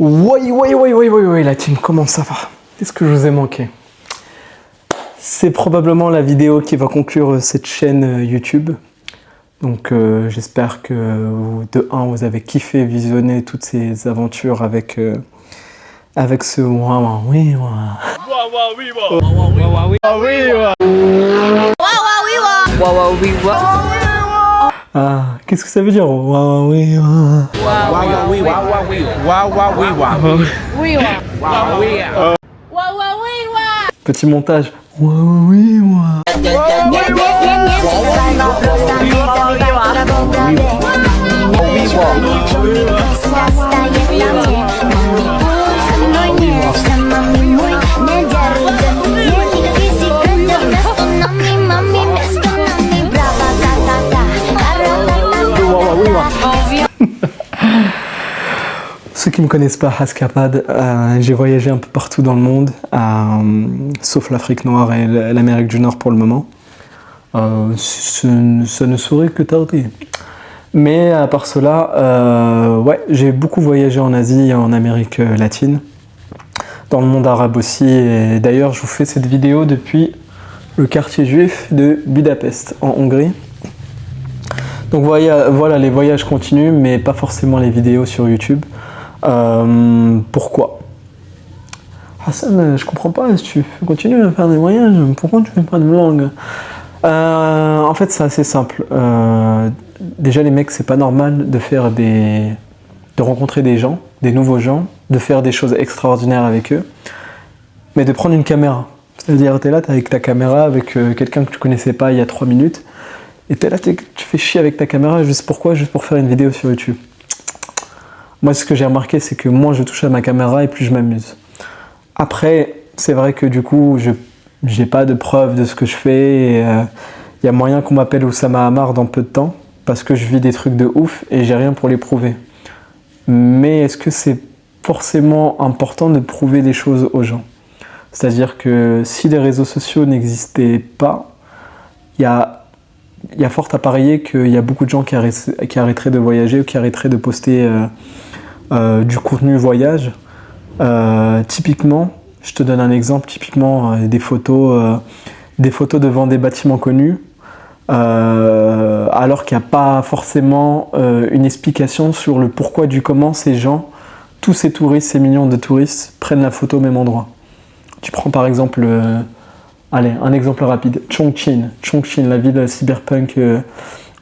Ouais, la team, comment ça va? Qu'est-ce que je vous ai manqué? C'est probablement la vidéo qui va conclure cette chaîne YouTube. Donc j'espère que de 1, vous avez kiffé visionner toutes ces aventures avec ce Ah, qu'est-ce que ça veut dire? Petit montage. Ceux qui ne me connaissent pas, Haskapad, j'ai voyagé un peu partout dans le monde, sauf l'Afrique noire et l'Amérique du Nord pour le moment. Ça ne saurait que tarder. Mais à part cela, ouais, j'ai beaucoup voyagé en Asie et en Amérique latine, dans le monde arabe aussi. Et d'ailleurs, je vous fais cette vidéo depuis le quartier juif de Budapest, en Hongrie. Donc voilà, les voyages continuent, mais pas forcément les vidéos sur YouTube. Pourquoi? Hassan, je comprends pas, si tu continues à faire des voyages, pourquoi tu fais pas de vlog? En fait, c'est assez simple. Déjà, les mecs, c'est pas normal de rencontrer des gens, des nouveaux gens, de faire des choses extraordinaires avec eux, mais de prendre une caméra. C'est-à-dire, t'es là, t'es avec ta caméra, avec quelqu'un que tu connaissais pas il y a 3 minutes, et t'es là, tu fais chier avec ta caméra, juste pourquoi? Juste pour faire une vidéo sur YouTube. Moi, ce que j'ai remarqué, c'est que moins je touche à ma caméra et plus je m'amuse. Après, c'est vrai que du coup, je n'ai pas de preuves de ce que je fais. Il y a moyen qu'on m'appelle Oussama Hamar dans peu de temps, parce que je vis des trucs de ouf et j'ai rien pour les prouver. Mais est-ce que c'est forcément important de prouver des choses aux gens? C'est-à-dire que si les réseaux sociaux n'existaient pas, il y a fort à parier qu'il y a beaucoup de gens qui arrêteraient de voyager ou qui arrêteraient de poster du contenu voyage. Typiquement, je te donne un exemple, typiquement des photos devant des bâtiments connus, alors qu'il n'y a pas forcément une explication sur le pourquoi du comment ces gens, tous ces touristes, ces millions de touristes, prennent la photo au même endroit. Tu prends par exemple, allez, un exemple rapide, Chongqing, la ville cyberpunk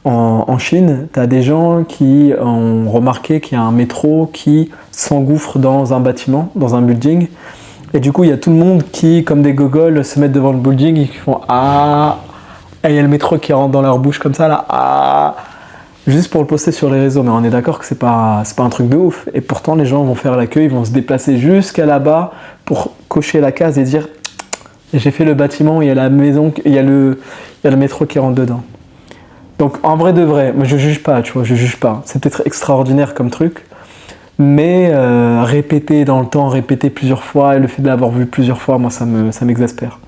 en Chine. Tu as des gens qui ont remarqué qu'il y a un métro qui s'engouffre dans un bâtiment, dans un building. Et du coup, il y a tout le monde qui, comme des gogoles, se mettent devant le building et qui font « Ah !» Et il y a le métro qui rentre dans leur bouche comme ça, là « Ah !» Juste pour le poster sur les réseaux. Mais on est d'accord que c'est pas un truc de ouf. Et pourtant, les gens vont faire la queue, ils vont se déplacer jusqu'à là-bas pour cocher la case et dire « J'ai fait le bâtiment, il y a la maison, il y a le métro qui rentre dedans. » Donc en vrai de vrai, moi je juge pas, tu vois, je juge pas. C'est peut-être extraordinaire comme truc, mais répéter dans le temps, répéter plusieurs fois, et le fait de l'avoir vu plusieurs fois, moi ça m'exaspère.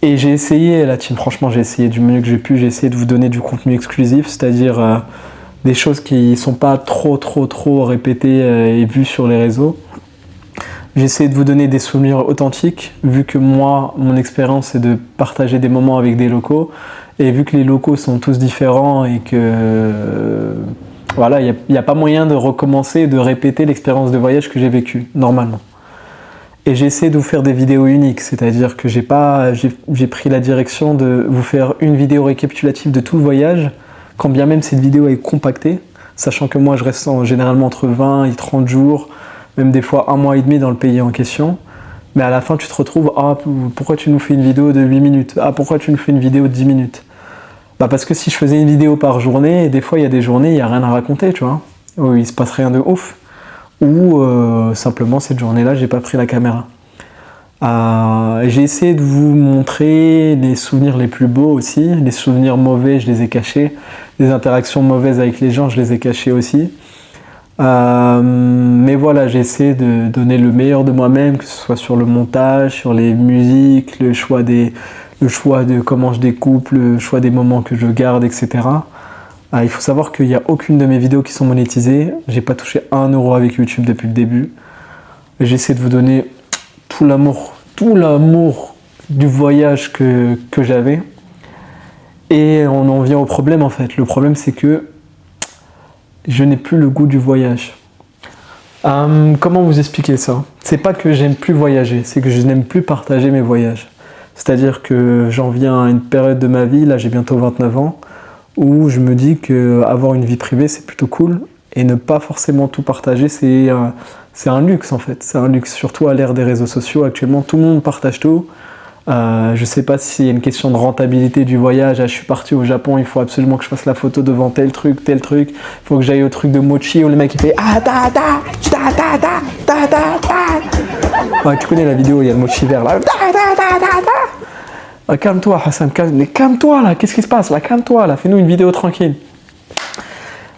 Et j'ai essayé, la team, franchement j'ai essayé du mieux que j'ai pu, j'ai essayé de vous donner du contenu exclusif, c'est-à-dire des choses qui sont pas trop répétées et vues sur les réseaux. J'ai essayé de vous donner des souvenirs authentiques, vu que moi, mon expérience c'est de partager des moments avec des locaux, et vu que les locaux sont tous différents et que voilà, il n'y a pas moyen de recommencer, de répéter l'expérience de voyage que j'ai vécue, normalement. Et j'ai essayé de vous faire des vidéos uniques, c'est-à-dire que j'ai pris la direction de vous faire une vidéo récapitulative de tout le voyage, quand bien même cette vidéo est compactée, sachant que moi je reste généralement entre 20 et 30 jours, même des fois 1 mois et demi dans le pays en question. Mais à la fin, tu te retrouves, ah, pourquoi tu nous fais une vidéo de 8 minutes? Ah, pourquoi tu nous fais une vidéo de 10 minutes? Bah parce que si je faisais une vidéo par journée, et des fois il y a des journées, il n'y a rien à raconter, tu vois, où il se passe rien de ouf, ou simplement cette journée-là, j'ai pas pris la caméra. J'ai essayé de vous montrer les souvenirs les plus beaux aussi, les souvenirs mauvais, je les ai cachés, les interactions mauvaises avec les gens, je les ai cachées aussi. Mais voilà, j'ai essayé de donner le meilleur de moi-même, que ce soit sur le montage, sur les musiques, le choix de comment je découpe, le choix des moments que je garde, etc. Il faut savoir qu'il n'y a aucune de mes vidéos qui sont monétisées. J'ai pas touché 1 euro avec YouTube depuis le début. J'essaie de vous donner tout l'amour du voyage que j'avais. Et on en vient au problème en fait. Le problème c'est que je n'ai plus le goût du voyage. Comment vous expliquer ça? C'est pas que j'aime plus voyager, c'est que je n'aime plus partager mes voyages. C'est-à-dire que j'en viens à une période de ma vie, là j'ai bientôt 29 ans, où je me dis qu'avoir une vie privée c'est plutôt cool, et ne pas forcément tout partager c'est un luxe en fait. C'est un luxe, surtout à l'ère des réseaux sociaux. Actuellement tout le monde partage tout. Je sais pas s'il y a une question de rentabilité du voyage. Je suis parti au Japon, il faut absolument que je fasse la photo devant tel truc, il faut que j'aille au truc de mochi où le mec il fait ouais, tu connais la vidéo, il y a le mochi vert là. Calme-toi Hassan, calme-toi là, qu'est-ce qui se passe là, calme-toi là, fais-nous une vidéo tranquille.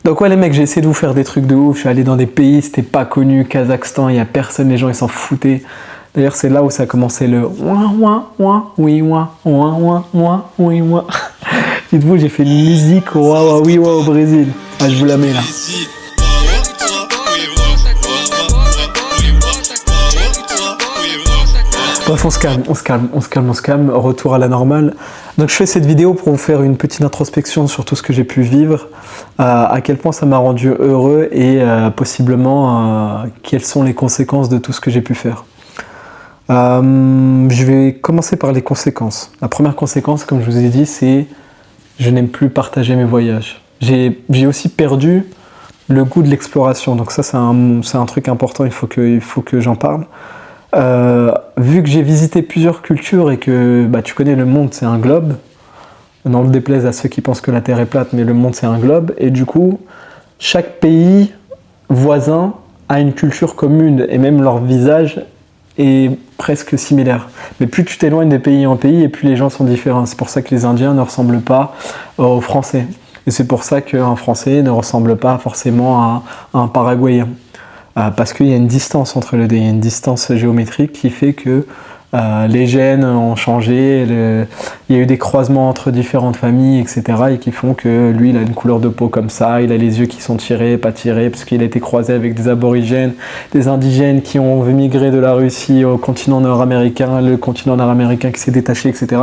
Donc ouais les mecs, j'ai essayé de vous faire des trucs de ouf, je suis allé dans des pays, c'était pas connu, Kazakhstan, il y a personne, les gens ils s'en foutaient. D'ailleurs, c'est là où ça a commencé le ouin ouin ouin oui ouin ouin ouin ouin oui ouin. Dites-vous, j'ai fait une musique ouin ouin oui ouin au Brésil. Ah, je vous la mets là. Bref, on se calme. Retour à la normale. Donc, je fais cette vidéo pour vous faire une petite introspection sur tout ce que j'ai pu vivre, à quel point ça m'a rendu heureux et possiblement quelles sont les conséquences de tout ce que j'ai pu faire. Je vais commencer par les conséquences. La première conséquence, comme je vous ai dit, c'est je n'aime plus partager mes voyages. J'ai aussi perdu le goût de l'exploration. Donc ça, c'est un truc important, il faut que j'en parle. Vu que j'ai visité plusieurs cultures et que tu connais le monde, c'est un globe. Non, le déplaise à ceux qui pensent que la Terre est plate, mais le monde, c'est un globe. Et du coup, chaque pays voisin a une culture commune et même leur visage est presque similaire. Mais plus tu t'éloignes de pays en pays et plus les gens sont différents. C'est pour ça que les Indiens ne ressemblent pas aux Français. Et c'est pour ça qu'un Français ne ressemble pas forcément à un Paraguayen. Parce qu'il y a une distance entre les deux. Il y a une distance géométrique qui fait que les gènes ont changé, il y a eu des croisements entre différentes familles, etc. et qui font que lui, il a une couleur de peau comme ça, il a les yeux qui sont tirés, pas tirés, parce qu'il a été croisé avec des aborigènes, des indigènes qui ont migré de la Russie au continent nord-américain, le continent nord-américain qui s'est détaché, etc.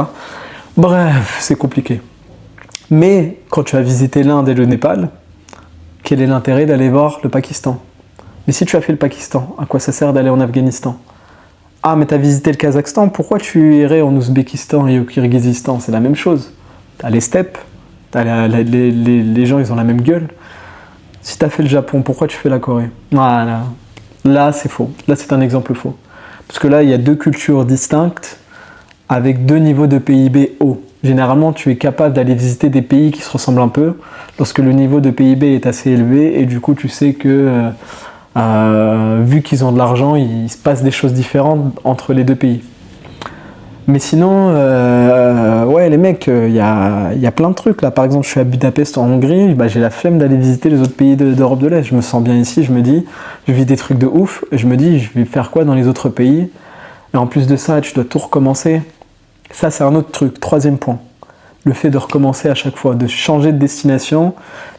Bref, c'est compliqué. Mais quand tu as visité l'Inde et le Népal, quel est l'intérêt d'aller voir le Pakistan? Mais si tu as fait le Pakistan, à quoi ça sert d'aller en Afghanistan? Ah, mais t'as visité le Kazakhstan, pourquoi tu irais en Ouzbékistan et au Kirghizistan? C'est la même chose. T'as les steppes, les gens, ils ont la même gueule. Si t'as fait le Japon, pourquoi tu fais la Corée? Voilà. Là, c'est faux. Là, c'est un exemple faux. Parce que là, il y a deux cultures distinctes avec deux niveaux de PIB hauts. Généralement, tu es capable d'aller visiter des pays qui se ressemblent un peu lorsque le niveau de PIB est assez élevé et du coup, tu sais que... vu qu'ils ont de l'argent, il se passe des choses différentes entre les deux pays. Mais sinon, ouais les mecs, il y a plein de trucs là. Par exemple, je suis à Budapest en Hongrie, j'ai la flemme d'aller visiter les autres pays d'Europe de l'Est. Je me sens bien ici, je me dis, je vis des trucs de ouf, et je me dis, je vais faire quoi dans les autres pays? Et en plus de ça, tu dois tout recommencer. Ça, c'est un autre truc, troisième point. Le fait de recommencer à chaque fois, de changer de destination,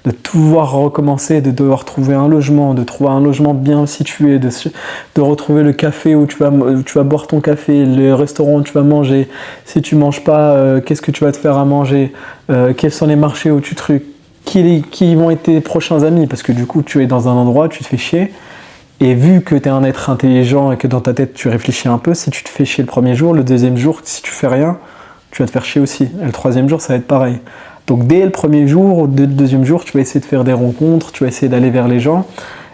de tout voir recommencer, de devoir trouver un logement, de trouver un logement bien situé, de retrouver le café où tu vas boire ton café, le restaurant où tu vas manger. Si tu manges pas, qu'est-ce que tu vas te faire à manger? Quels sont les marchés où tu trucs? Qui vont être tes prochains amis? Parce que du coup, tu es dans un endroit, tu te fais chier. Et vu que tu es un être intelligent et que dans ta tête, tu réfléchis un peu, si tu te fais chier le premier jour, le deuxième jour, si tu fais rien, tu vas te faire chier aussi. Et le troisième jour, ça va être pareil. Donc dès le premier jour, dès le deuxième jour, tu vas essayer de faire des rencontres, tu vas essayer d'aller vers les gens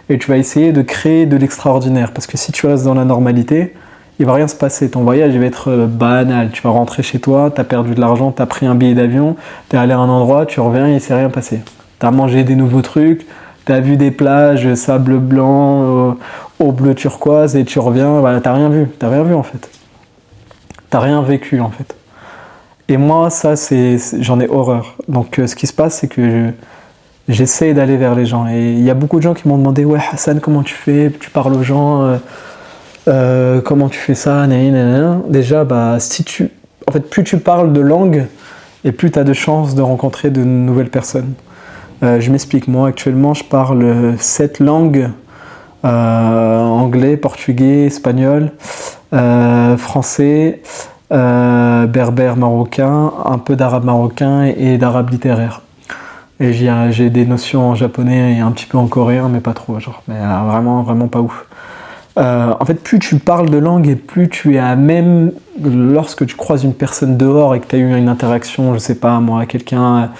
et tu vas essayer de créer de l'extraordinaire. Parce que si tu restes dans la normalité, il va rien se passer. Ton voyage il va être banal. Tu vas rentrer chez toi, tu as perdu de l'argent, tu as pris un billet d'avion, tu es allé à un endroit, tu reviens et il ne s'est rien passé. Tu as mangé des nouveaux trucs, tu as vu des plages, sable blanc, eau bleu turquoise et tu reviens, voilà, tu n'as rien vu en fait. Tu n'as rien vécu en fait. Et moi, ça, j'en ai horreur. Donc, ce qui se passe, c'est que j'essaie d'aller vers les gens. Et il y a beaucoup de gens qui m'ont demandé « Ouais, Hassan, comment tu fais? Tu parles aux gens comment tu fais ça? » Déjà, en fait, plus tu parles de langue, et plus tu as de chances de rencontrer de nouvelles personnes. Je m'explique, moi actuellement je parle 7 langues, anglais, portugais, espagnol, français, berbère marocain, un peu d'arabe marocain et d'arabe littéraire. Et j'ai des notions en japonais et un petit peu en coréen, mais pas trop, genre, mais vraiment, vraiment pas ouf. En fait, plus tu parles de langue et plus tu es à même, lorsque tu croises une personne dehors et que tu as eu une interaction, je sais pas moi, quelqu'un,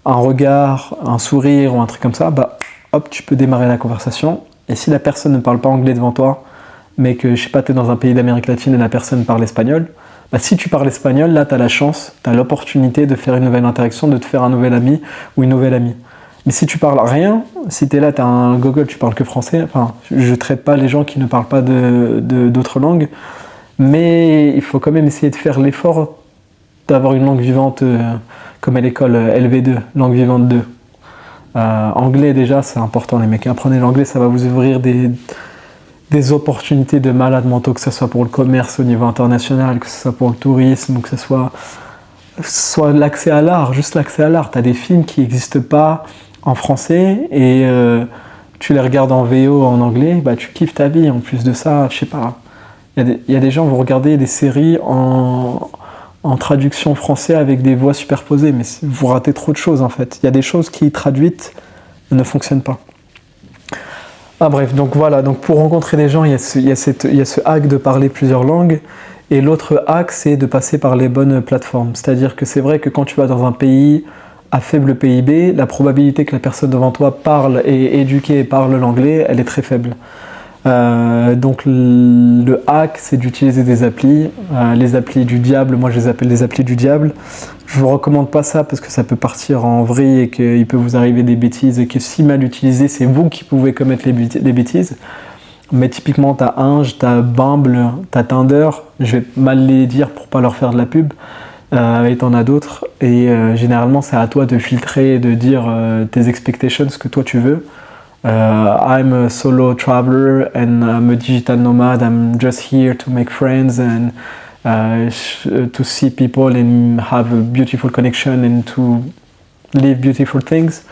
un regard, un sourire ou un truc comme ça, bah hop, tu peux démarrer la conversation. Et si la personne ne parle pas anglais devant toi, mais que, je sais pas, tu es dans un pays d'Amérique latine et la personne parle espagnol, bah, si tu parles espagnol, là, tu as la chance, tu as l'opportunité de faire une nouvelle interaction, de te faire un nouvel ami ou une nouvelle amie. Mais si tu parles rien, si tu es là, tu as un Google, tu parles que français, enfin, je traite pas les gens qui ne parlent pas d'autres langues, mais il faut quand même essayer de faire l'effort d'avoir une langue vivante comme à l'école LV2, langue vivante 2. Anglais déjà, c'est important les mecs, apprenez l'anglais, ça va vous ouvrir des opportunités de malades mentaux, que ce soit pour le commerce au niveau international, que ce soit pour le tourisme, ou que ce soit l'accès à l'art, juste l'accès à l'art. Tu as des films qui n'existent pas en français et tu les regardes en VO en anglais, bah, tu kiffes ta vie. En plus de ça, je sais pas, il y a des gens, vous regardez des séries en traduction français avec des voix superposées, mais vous ratez trop de choses en fait. Il y a des choses qui traduites ne fonctionnent pas. Ah bref, donc voilà, donc pour rencontrer des gens, il y a ce hack de parler plusieurs langues, et l'autre hack, c'est de passer par les bonnes plateformes. C'est-à-dire que c'est vrai que quand tu vas dans un pays à faible PIB, la probabilité que la personne devant toi parle et est éduquée et parle l'anglais, elle est très faible. Donc le hack, c'est d'utiliser des applis, les applis du diable, moi je les appelle les applis du diable. Je vous recommande pas ça parce que ça peut partir en vrille et qu'il peut vous arriver des bêtises et que si mal utilisé, c'est vous qui pouvez commettre les bêtises. Mais typiquement, t'as Hinge, t'as Bumble, t'as Tinder, je vais mal les dire pour pas leur faire de la pub, et t'en as d'autres. Et généralement, c'est à toi de filtrer et de dire tes expectations, ce que toi tu veux. I'm a solo traveler and I'm a digital nomad. I'm just here to make friends and to see people and have a beautiful connection and to live beautiful things.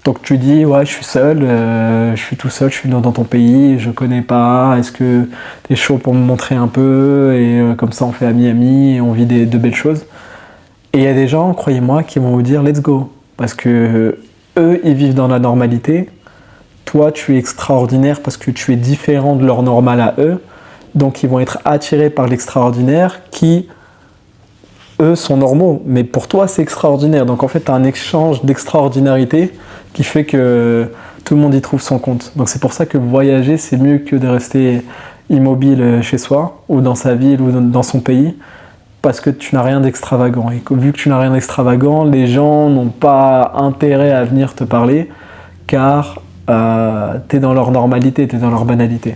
Donc tu dis ouais, je suis seul, je suis tout seul, je suis dans ton pays, je connais pas. Est-ce que t'es chaud pour me montrer un peu et comme ça on fait ami et on vit de belles choses. Et il y a des gens, croyez-moi, qui vont vous dire let's go parce que eux ils vivent dans la normalité. Toi, tu es extraordinaire parce que tu es différent de leur normal à eux. Donc, ils vont être attirés par l'extraordinaire qui, eux, sont normaux. Mais pour toi, c'est extraordinaire. Donc, en fait, tu as un échange d'extraordinarité qui fait que tout le monde y trouve son compte. Donc, c'est pour ça que voyager, c'est mieux que de rester immobile chez soi ou dans sa ville ou dans son pays parce que tu n'as rien d'extravagant. Et vu que tu n'as rien d'extravagant, les gens n'ont pas intérêt à venir te parler car t'es dans leur normalité, t'es dans leur banalité.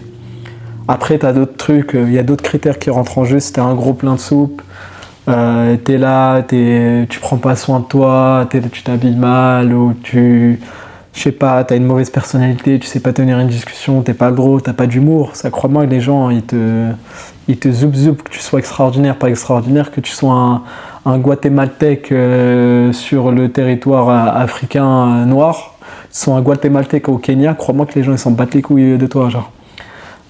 Après, t'as d'autres trucs, il y a d'autres critères qui rentrent en jeu. Si t'es un gros plein de soupe, t'es là, tu prends pas soin de toi, tu t'habilles mal, ou je sais pas, t'as une mauvaise personnalité, tu sais pas tenir une discussion, t'es pas drôle, t'as pas d'humour. Ça, crois-moi que les gens, ils te zoup, que tu sois extraordinaire, pas extraordinaire, que tu sois un Guatémaltèque sur le territoire africain noir, sont un Guatémaltèque au Kenya, crois-moi que les gens ils s'en battent les couilles de toi, genre.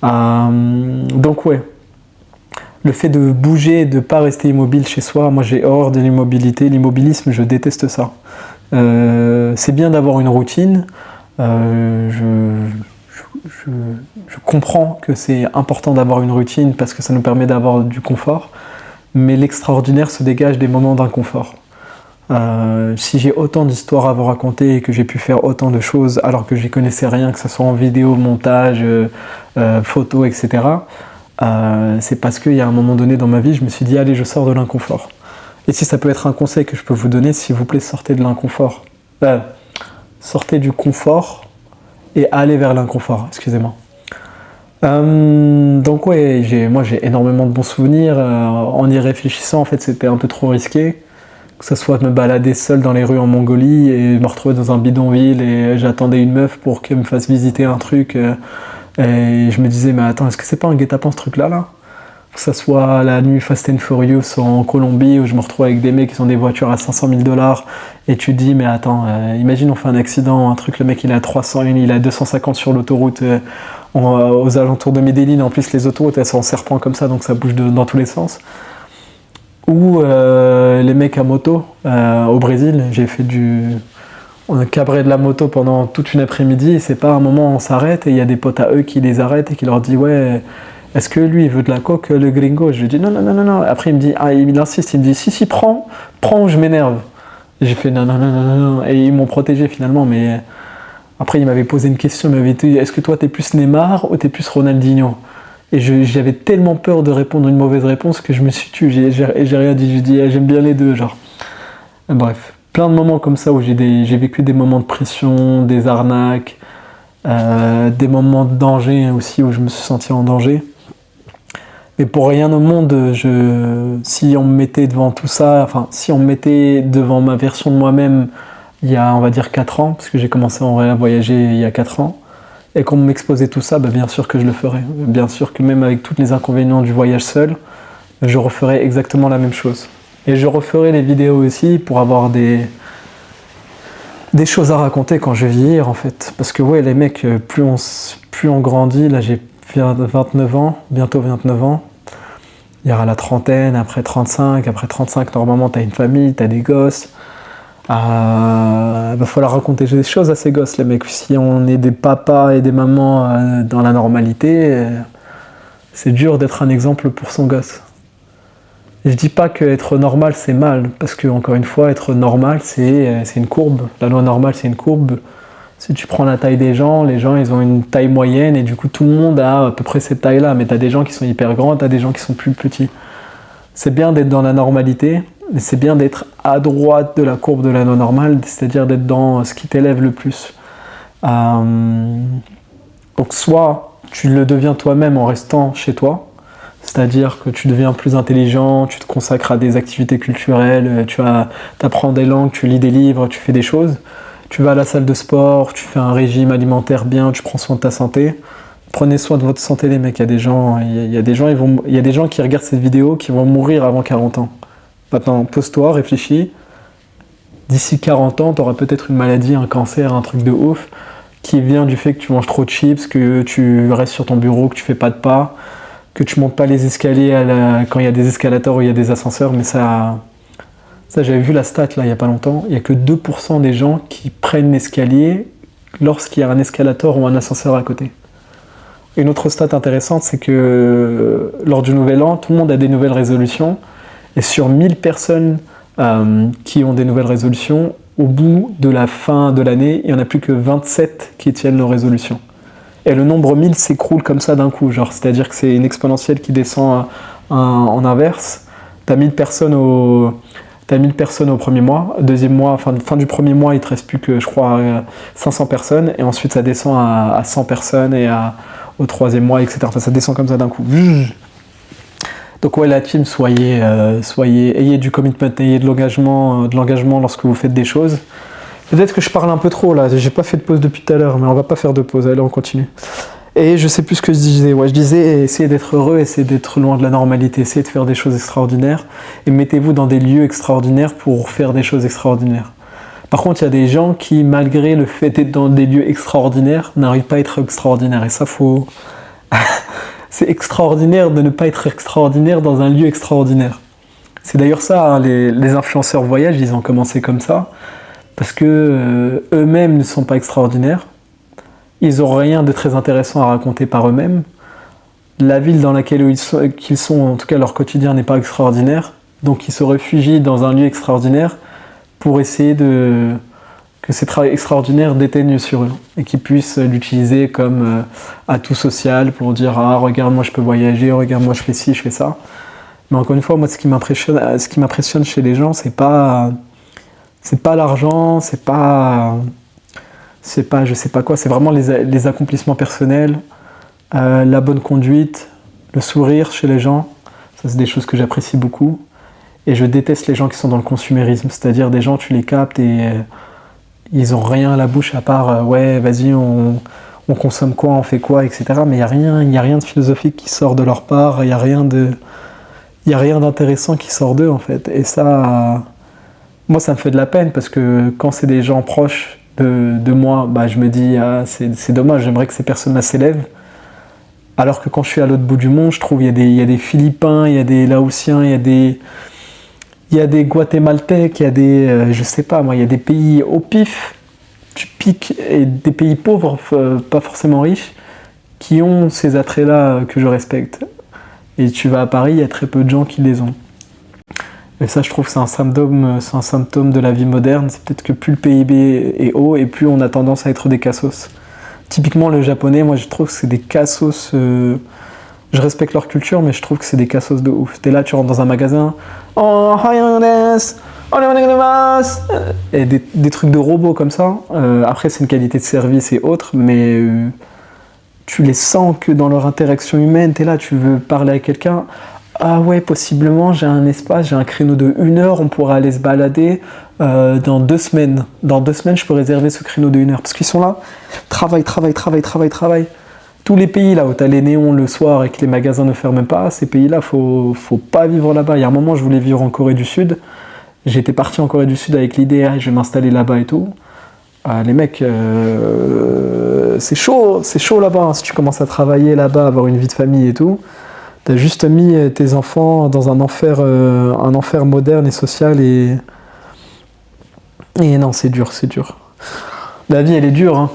Donc ouais, le fait de bouger et de pas rester immobile chez soi, moi j'ai horreur de l'immobilité, l'immobilisme, je déteste ça. C'est bien d'avoir une routine, je comprends que c'est important d'avoir une routine parce que ça nous permet d'avoir du confort, mais l'extraordinaire se dégage des moments d'inconfort. Si j'ai autant d'histoires à vous raconter et que j'ai pu faire autant de choses alors que j'y connaissais rien, que ce soit en vidéo, montage, photo, etc., c'est parce qu'il y a un moment donné dans ma vie, je me suis dit allez, je sors de l'inconfort. Et si ça peut être un conseil que je peux vous donner, s'il vous plaît, sortez de l'inconfort. Sortez du confort et allez vers l'inconfort, excusez-moi. Donc ouais, moi j'ai énormément de bons souvenirs. En y réfléchissant, en fait, c'était un peu trop risqué. Que ce soit de me balader seul dans les rues en Mongolie et me retrouver dans un bidonville et j'attendais une meuf pour qu'elle me fasse visiter un truc et je me disais mais attends, est-ce que c'est pas un guet-apens ce truc là ? Que ça soit la nuit Fast and Furious en Colombie où je me retrouve avec des mecs qui ont des voitures à 500 000 $ et tu te dis mais attends, imagine on fait un accident, un truc, le mec il est à 300, il est à 250 sur l'autoroute aux alentours de Medellín, en plus les autoroutes elles sont en serpent comme ça donc ça bouge dans tous les sens. Ou les mecs à moto au Brésil, on a cabré de la moto pendant toute une après-midi et c'est pas un moment où on s'arrête et il y a des potes à eux qui les arrêtent et qui leur disent ouais, est-ce que lui il veut de la coke le gringo? Je lui dis non. Après il me dit, il insiste, il me dit si prends ou je m'énerve. Et j'ai fait non. Et ils m'ont protégé finalement, mais après il m'avait posé une question, il m'avait dit est-ce que toi t'es plus Neymar ou t'es plus Ronaldinho? Et j'avais tellement peur de répondre une mauvaise réponse que je me suis tué, j'ai rien dit, je dis j'aime bien les deux genre. Bref. Plein de moments comme ça où j'ai vécu des moments de pression, des arnaques, des moments de danger aussi où je me suis senti en danger. Mais pour rien au monde, si on me mettait devant tout ça, enfin si on me mettait devant ma version de moi-même il y a on va dire 4 ans, parce que j'ai commencé en vrai à voyager il y a 4 ans, et qu'on m'exposait tout ça, bien sûr que je le ferais. Bien sûr que même avec tous les inconvénients du voyage seul, je referais exactement la même chose. Et je referai les vidéos aussi pour avoir des choses à raconter quand je vais vieillir en fait. Parce que ouais les mecs, plus on grandit, là j'ai 29 ans, bientôt 29 ans. Il y aura la trentaine, après 35 normalement t'as une famille, t'as des gosses. Va falloir raconter des choses à ces gosses les mecs. Si on est des papas et des mamans dans la normalité, c'est dur d'être un exemple pour son gosse. Je dis pas qu'être normal c'est mal, parce que encore une fois, être normal c'est une courbe. La loi normale c'est une courbe. Si tu prends la taille des gens, les gens ils ont une taille moyenne et du coup tout le monde a à peu près cette taille-là. Mais t'as des gens qui sont hyper grands, t'as des gens qui sont plus petits. C'est bien d'être dans la normalité, mais c'est bien d'être à droite de la courbe de la non normale, c'est-à-dire d'être dans ce qui t'élève le plus. Donc soit tu le deviens toi-même en restant chez toi, c'est-à-dire que tu deviens plus intelligent, tu te consacres à des activités culturelles, tu apprends des langues, tu lis des livres, tu fais des choses. Tu vas à la salle de sport, tu fais un régime alimentaire bien, tu prends soin de ta santé. Prenez soin de votre santé les mecs, il y a des gens qui regardent cette vidéo qui vont mourir avant 40 ans. Maintenant, pose-toi, réfléchis. D'ici 40 ans, tu auras peut-être une maladie, un cancer, un truc de ouf, qui vient du fait que tu manges trop de chips, que tu restes sur ton bureau, que tu fais pas de pas, que tu montes pas les escaliers quand il y a des escalators ou il y a des ascenseurs, mais ça j'avais vu la stat là il y a pas longtemps, il y a que 2% des gens qui prennent l'escalier lorsqu'il y a un escalator ou un ascenseur à côté. Une autre stat intéressante, c'est que lors du Nouvel An, tout le monde a des nouvelles résolutions, et sur 1000 personnes qui ont des nouvelles résolutions, au bout de la fin de l'année, il n'y en a plus que 27 qui tiennent leurs résolutions. Et le nombre 1000 s'écroule comme ça d'un coup, c'est-à-dire que c'est une exponentielle qui descend en inverse. T'as 1000 personnes au premier mois, deuxième mois, fin du premier mois, il te reste plus que, je crois, 500 personnes, et ensuite ça descend à 100 personnes, et au troisième mois, etc. Enfin, ça descend comme ça d'un coup. Donc ouais, la team, ayez du commitment, ayez de l'engagement lorsque vous faites des choses. Peut-être que je parle un peu trop là, j'ai pas fait de pause depuis tout à l'heure, mais on va pas faire de pause, allez on continue. Et je sais plus ce que je disais, je disais essayez d'être heureux, essayez d'être loin de la normalité, essayez de faire des choses extraordinaires, et mettez-vous dans des lieux extraordinaires pour faire des choses extraordinaires. Par contre, il y a des gens qui, malgré le fait d'être dans des lieux extraordinaires, n'arrivent pas à être extraordinaires, et ça faut... C'est extraordinaire de ne pas être extraordinaire dans un lieu extraordinaire. C'est d'ailleurs ça, hein, les influenceurs voyage, ils ont commencé comme ça, parce que eux-mêmes ne sont pas extraordinaires, ils n'ont rien de très intéressant à raconter par eux-mêmes, la ville dans laquelle ils sont, en tout cas leur quotidien n'est pas extraordinaire, donc ils se réfugient dans un lieu extraordinaire pour essayer que ces traits extraordinaires déteignent sur eux et qu'ils puissent l'utiliser comme atout social pour dire « Ah, regarde, moi je peux voyager, regarde, moi je fais ci, je fais ça ». Mais encore une fois, moi ce qui m'impressionne chez les gens, c'est pas l'argent, c'est pas je sais pas quoi, c'est vraiment les accomplissements personnels, la bonne conduite, le sourire chez les gens, ça c'est des choses que j'apprécie beaucoup. Et je déteste les gens qui sont dans le consumérisme, c'est-à-dire des gens tu les captes et ils ont rien à la bouche à part ouais vas-y on on consomme quoi, on fait quoi, etc. Mais il y a rien de philosophique qui sort de leur part, il y a rien d'intéressant qui sort d'eux en fait. Et ça, moi ça me fait de la peine parce que quand c'est des gens proches de moi, bah, je me dis c'est dommage, j'aimerais que ces personnes-là s'élèvent. Alors que quand je suis à l'autre bout du monde, je trouve il y a des Philippins, il y a des Laotiens, il y a des Guatémaltèques, il y a des, je sais pas moi, il y a des pays au pif, tu piques, et des pays pauvres, pas forcément riches, qui ont ces attraits-là que je respecte. Et tu vas à Paris, il y a très peu de gens qui les ont. Et ça, je trouve que c'est un symptôme de la vie moderne. C'est peut-être que plus le PIB est haut et plus on a tendance à être des cassos. Typiquement, le japonais, moi, je trouve que c'est des cassos. Je respecte leur culture, mais je trouve que c'est des cassos de ouf. T'es là, tu rentres dans un magasin. Oh, et des trucs de robots comme ça. Après, c'est une qualité de service et autres, mais tu les sens que dans leur interaction humaine. T'es là, tu veux parler à quelqu'un. Ah ouais, possiblement, j'ai un espace, j'ai un créneau de 1 heure, on pourra aller se balader dans 2 semaines. Dans 2 semaines, je peux réserver ce créneau de 1 heure. Parce qu'ils sont là, travail. Tous les pays là où t'as les néons le soir et que les magasins ne ferment pas, ces pays-là, faut pas vivre là-bas. Il y a un moment, je voulais vivre en Corée du Sud. J'étais parti en Corée du Sud avec l'idée, je vais m'installer là-bas et tout. Les mecs, c'est chaud là-bas. Hein. Si tu commences à travailler là-bas, avoir une vie de famille et tout, t'as juste mis tes enfants dans un enfer moderne et social et non, c'est dur. La vie, elle est dure. Hein.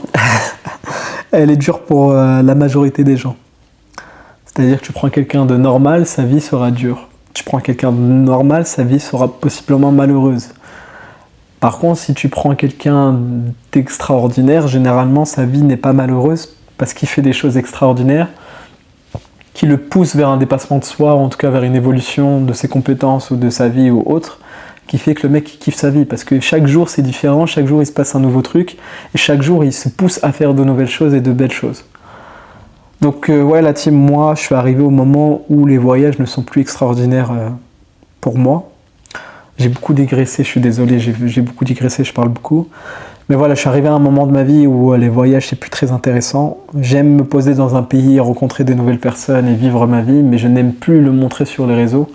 Elle est dure pour la majorité des gens. C'est-à-dire que tu prends quelqu'un de normal, sa vie sera dure. Tu prends quelqu'un de normal, sa vie sera possiblement malheureuse. Par contre, si tu prends quelqu'un d'extraordinaire, généralement, sa vie n'est pas malheureuse parce qu'il fait des choses extraordinaires qui le poussent vers un dépassement de soi, ou en tout cas vers une évolution de ses compétences ou de sa vie ou autre, qui fait que le mec il kiffe sa vie. Parce que chaque jour, c'est différent, chaque jour, il se passe un nouveau truc, et chaque jour, il se pousse à faire de nouvelles choses et de belles choses. Donc ouais, la team, moi, je suis arrivé au moment où les voyages ne sont plus extraordinaires pour moi. J'ai beaucoup digressé, je suis désolé, j'ai beaucoup digressé, je parle beaucoup. Mais voilà, je suis arrivé à un moment de ma vie où les voyages, c'est plus très intéressant. J'aime me poser dans un pays, rencontrer des nouvelles personnes et vivre ma vie, mais je n'aime plus le montrer sur les réseaux,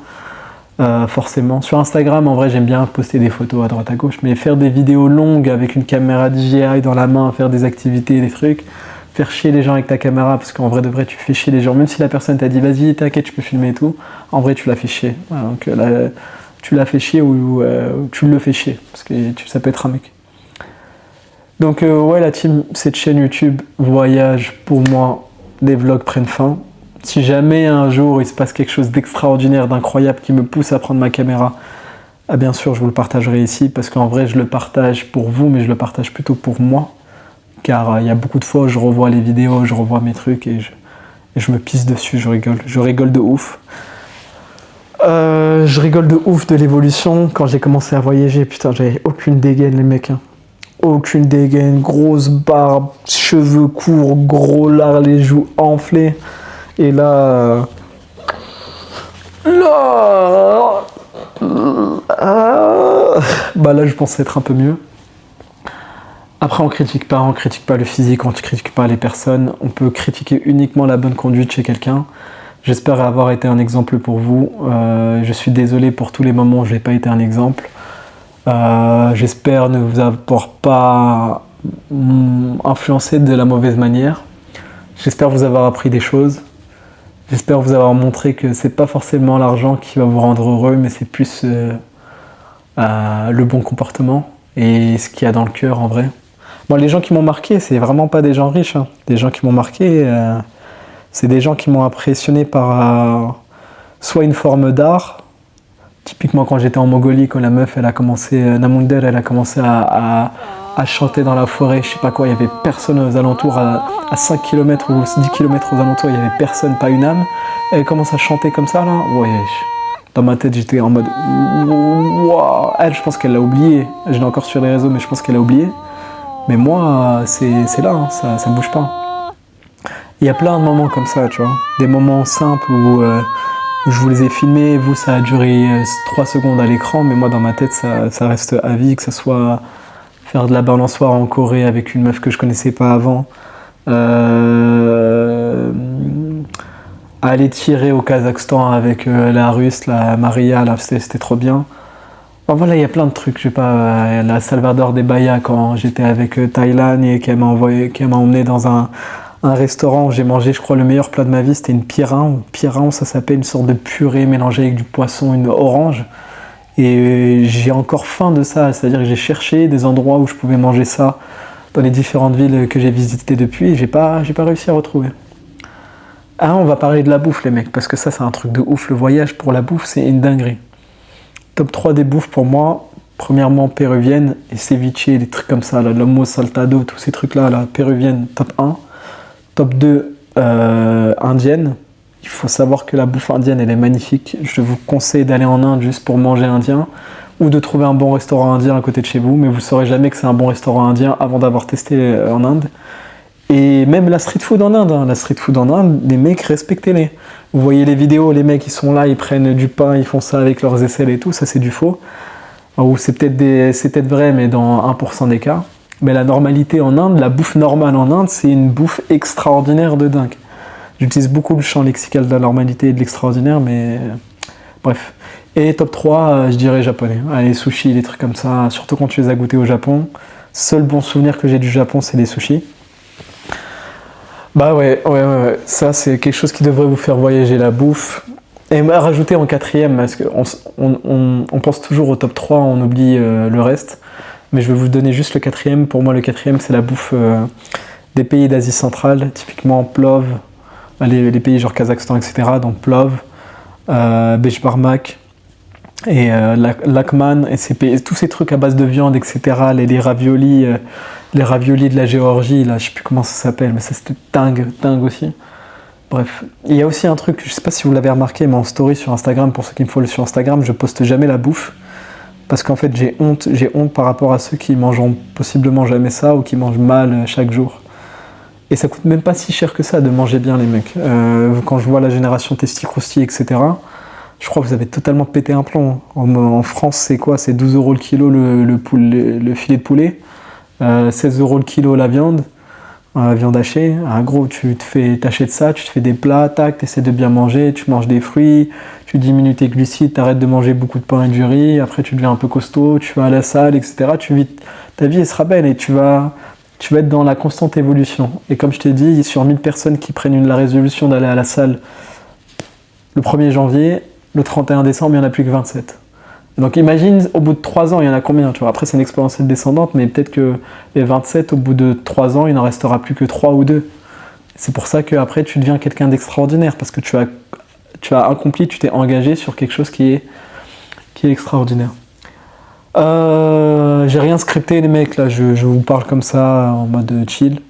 forcément. Sur Instagram, en vrai, j'aime bien poster des photos à droite à gauche, mais faire des vidéos longues avec une caméra DJI dans la main, faire des activités, des trucs, faire chier les gens avec ta caméra, parce qu'en vrai de vrai, tu fais chier les gens. Même si la personne t'a dit, vas-y, t'inquiète, tu peux filmer et tout, en vrai, tu l'as fait chier. Voilà, donc là, tu l'as fait chier ou tu le fais chier, parce que ça peut être un mec. Donc ouais, la team, cette chaîne YouTube voyage, pour moi, les vlogs prennent fin. Si jamais un jour il se passe quelque chose d'extraordinaire, d'incroyable qui me pousse à prendre ma caméra, ah bien sûr je vous le partagerai ici, parce qu'en vrai je le partage pour vous, mais je le partage plutôt pour moi, car il y a beaucoup de fois où je revois les vidéos, je revois mes trucs et je me pisse dessus, je rigole de ouf. Je rigole de ouf de l'évolution. Quand j'ai commencé à voyager, putain, j'avais aucune dégaine, les mecs. Hein. Aucune dégaine, grosse barbe, cheveux courts, gros lard, les joues enflées. Et là. Bah là, je pensais être un peu mieux. Après, on critique pas le physique, on critique pas les personnes. On peut critiquer uniquement la bonne conduite chez quelqu'un. J'espère avoir été un exemple pour vous. Je suis désolé pour tous les moments où je n'ai pas été un exemple. J'espère ne vous avoir pas influencé de la mauvaise manière. J'espère vous avoir appris des choses. J'espère vous avoir montré que c'est pas forcément l'argent qui va vous rendre heureux, mais c'est plus le bon comportement et ce qu'il y a dans le cœur en vrai. Bon, les gens qui m'ont marqué, c'est vraiment pas des gens riches. Hein. Les gens qui m'ont marqué, c'est des gens qui m'ont impressionné par soit une forme d'art. Typiquement quand j'étais en Mongolie, quand la meuf elle a commencé, Namunder, elle a commencé à chanter dans la forêt, je sais pas quoi, il y avait personne aux alentours, à 5 km ou 10 km aux alentours, il y avait personne, pas une âme. Elle commence à chanter comme ça là, ouais. Dans ma tête j'étais en mode waouh. Elle, je pense qu'elle l'a oublié, je l'ai encore sur les réseaux mais je pense qu'elle a oublié. Mais moi c'est là, hein, ça bouge pas. Il y a plein de moments comme ça, tu vois, des moments simples où je vous les ai filmés, vous ça a duré 3 secondes à l'écran, mais moi dans ma tête ça reste à vie, que ce soit faire de la balançoire en Corée avec une meuf que je connaissais pas avant, Aller tirer au Kazakhstan avec la Russe, la Maria, là, c'était trop bien. Bon, voilà, il y a plein de trucs. Je sais pas, la Salvador de Bahia quand j'étais avec Thaïlande et qu'elle m'a emmené dans un restaurant où j'ai mangé, je crois, le meilleur plat de ma vie. C'était une pirão, ça s'appelle, une sorte de purée mélangée avec du poisson, une orange. Et j'ai encore faim de ça, c'est-à-dire que j'ai cherché des endroits où je pouvais manger ça dans les différentes villes que j'ai visitées depuis et j'ai pas réussi à retrouver. Ah, on va parler de la bouffe, les mecs, parce que ça, c'est un truc de ouf. Le voyage pour la bouffe, c'est une dinguerie. Top 3 des bouffes pour moi, premièrement péruvienne et ceviche, des trucs comme ça, là, lomo saltado, tous ces trucs-là, là, péruvienne, top 1. Top 2, indienne. Il faut savoir que la bouffe indienne, elle est magnifique. Je vous conseille d'aller en Inde juste pour manger indien ou de trouver un bon restaurant indien à côté de chez vous, mais vous ne saurez jamais que c'est un bon restaurant indien avant d'avoir testé en Inde. Et même la street food en Inde, hein. La street food en Inde, les mecs, respectez-les. Vous voyez les vidéos, les mecs, ils sont là, ils prennent du pain, ils font ça avec leurs aisselles et tout, ça c'est du faux. Ou c'est peut-être vrai, mais dans 1% des cas. Mais la normalité en Inde, la bouffe normale en Inde, c'est une bouffe extraordinaire de dingue. J'utilise beaucoup le champ lexical de la normalité et de l'extraordinaire, mais bref. Et top 3, je dirais japonais. Les sushis, les trucs comme ça, surtout quand tu les as goûtés au Japon. Seul bon souvenir que j'ai du Japon, c'est les sushis. Bah ouais. Ça c'est quelque chose qui devrait vous faire voyager, la bouffe. Et rajouter en quatrième, parce qu'on pense toujours au top 3, on oublie le reste. Mais je vais vous donner juste le quatrième. Pour moi, le quatrième, c'est la bouffe des pays d'Asie centrale, typiquement plov, les pays genre Kazakhstan, etc. Donc plov, beshbarmak et lakman, et tous ces trucs à base de viande, etc. Les raviolis de la Géorgie, là, je sais plus comment ça s'appelle, mais ça c'était dingue aussi. Bref, il y a aussi un truc, je sais pas si vous l'avez remarqué, mais en story sur Instagram, pour ceux qui me follow sur Instagram, je poste jamais la bouffe. Parce qu'en fait, j'ai honte par rapport à ceux qui mangeront possiblement jamais ça ou qui mangent mal chaque jour. Et ça coûte même pas si cher que ça de manger bien, les mecs. Quand je vois la génération Testi Crousti, etc., je crois que vous avez totalement pété un plomb. En France, c'est quoi? C'est 12 € le kilo le filet de poulet, 16 € le kilo la viande hachée. En gros, t'achètes ça, tu te fais des plats, tac, t'essaies de bien manger, tu manges des fruits, tu diminues tes glucides, t'arrêtes de manger beaucoup de pain et du riz, après tu deviens un peu costaud, tu vas à la salle, etc. Ta vie elle sera belle et tu vas être dans la constante évolution. Et comme je t'ai dit, sur 1000 personnes qui prennent la résolution d'aller à la salle le 1er janvier, le 31 décembre, il n'y en a plus que 27. Donc imagine, au bout de 3 ans, il y en a combien, tu vois? Après, c'est une exponentielle descendante, mais peut-être que les 27, au bout de 3 ans, il n'en restera plus que 3 ou 2. C'est pour ça qu'après, tu deviens quelqu'un d'extraordinaire, parce que tu as accompli, tu t'es engagé sur quelque chose qui est extraordinaire. J'ai rien scripté, les mecs, là, je vous parle comme ça, en mode chill.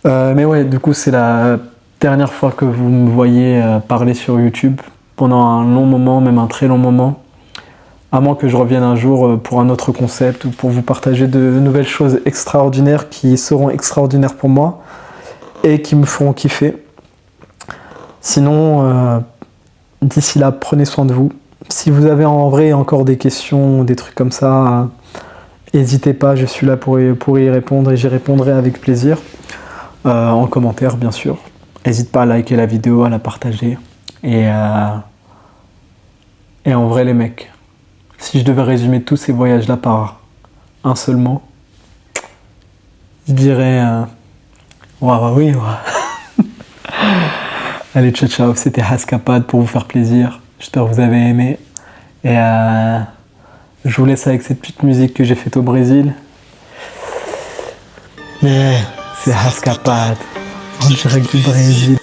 Mais ouais, du coup, c'est la dernière fois que vous me voyez parler sur YouTube, pendant un long moment, même un très long moment. À moins que je revienne un jour pour un autre concept ou pour vous partager de nouvelles choses extraordinaires qui seront extraordinaires pour moi et qui me feront kiffer. Sinon, d'ici là, prenez soin de vous. Si vous avez en vrai encore des questions, des trucs comme ça, n'hésitez pas, je suis là pour y répondre et j'y répondrai avec plaisir. En commentaire, bien sûr. N'hésite pas à liker la vidéo, à la partager. Et en vrai, les mecs, si je devais résumer tous ces voyages-là par un seul mot, je dirais oui. Allez, ciao, c'était Haskapad pour vous faire plaisir. J'espère que vous avez aimé. Et je vous laisse avec cette petite musique que j'ai faite au Brésil. Mais c'est Haskapad en direct du Brésil.